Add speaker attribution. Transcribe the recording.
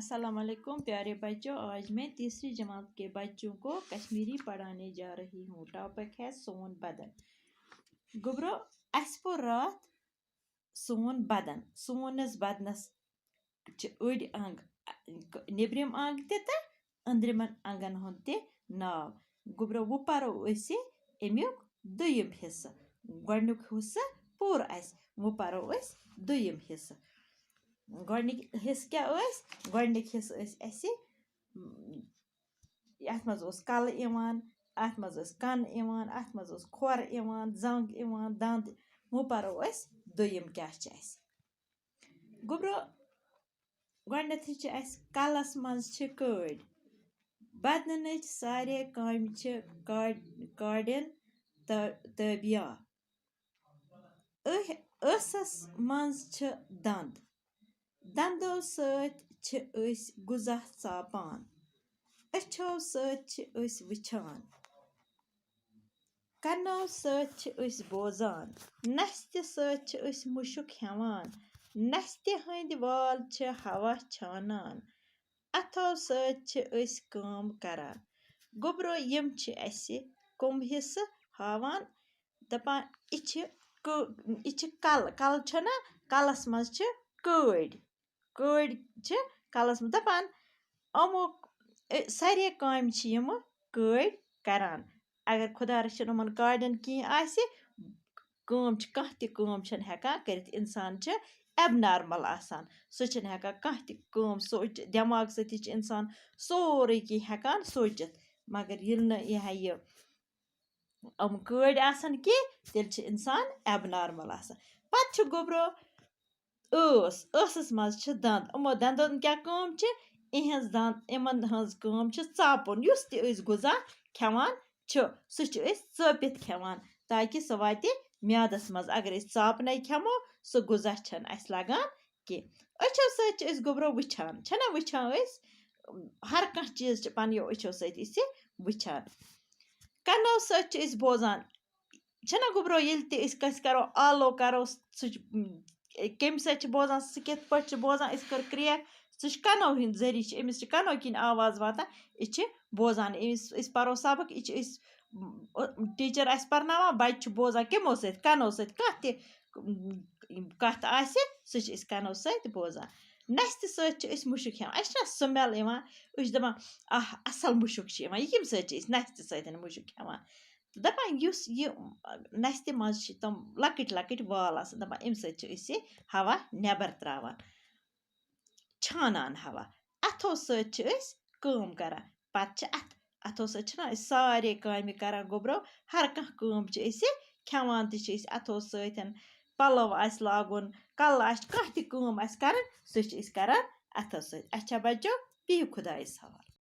Speaker 1: अस्सलाम वालेकुम प्यारे बच्चों। आज मैं तीसरी जमात के बच्चों को कश्मीरी पढ़ाने जा रही हूँ। टॉपिक है सोन बदन। गुबरो अस पोर रात सोन बदन। सोनस बदनस अड़ अंग, निब्रिम अंग ते अंद्रिमन अंगन हुंद ते नाव। गुबरो वो परो अमुक दुयम हिस्सा। गोडनुक हिस्सा पूर अस, वो परो दुयम हिस्सा। गोडनिक हिस्सा क्या गोडनिक हिस्सा अत मज कल इवान, अत मज कन इवान, अत मज खोर इवान, जंग इवान, दंद। वो परो दुयम क्या गुबरो गोडनेथ कलस मज कड़। बदनच सारे काम काड़न तबिया। ऐसस मज दंद। दंदो सत गुजा चापान। अच्छो सत वुछान। कनो सत बोजान। नस्त सत मुशुक हेवान। नस्ति हंद वाल हवा छानान। अथो सत काम करान। गुबरो यम कम हिस्सा हावान दपान यह कल कल छना कलस मज कड़ कलस मज दपान अमो सारे काम यम कड़ करान। अगर खुदा रचन यमन काड़न कह काम हेकान करित। इंसान एबनॉर्मल आसान, सह हेकान कह काम दिमाग सती इंसान सोरे कह हेकान सोचित। मगर यह यम कड़ आसान तेल इंसान एबनॉर्मल आसान। पत गुबरो ऐसस मज दंद। यमो दंदन क्या काम इमन हज काम चापुन। युस ते गुजा खेवान सह चापित खेवान ताकि सह वात म्यादस मज। अगर चापने खेमो सह गुजा अस लगान कह। अच्छो सत गुबरो वुछान छना वुछान हर कह चीज पनो अच्छो सत वुछान। कनो सत बोजान छना गुबरो ये कस करो आलो करो कम सत बोजान सह कित पे बोजान कर क्रैक सह कनो हिंद जरिए अमिस कनो किन आवाज वातान यह बोजान। अमिस परो सबक यह टीचर अस परनावान बच्चे बोजान कमो सत कनो सत कत आसि सह कनो सत बोजान। नस्त सत मुशुक हेवान अस स्मेल इवान दपान आह असल मुशुक इवान यह कम सत नस्त सत मुशुक हेवान। दपान युस यह नस्त मज तम लकट लकट वाल आसान दपान अमि सत हवा नेबर त्रावान छानान हवा। अथो सत काम करान पत अथो सत सारे काम करान गुबरो हर कह काम खेवान अथो सत। पलो आस लागुन कल कह काम आस करन सह करान अथो सत। अच्छा बच्चों बिहु खुदायस हवाल।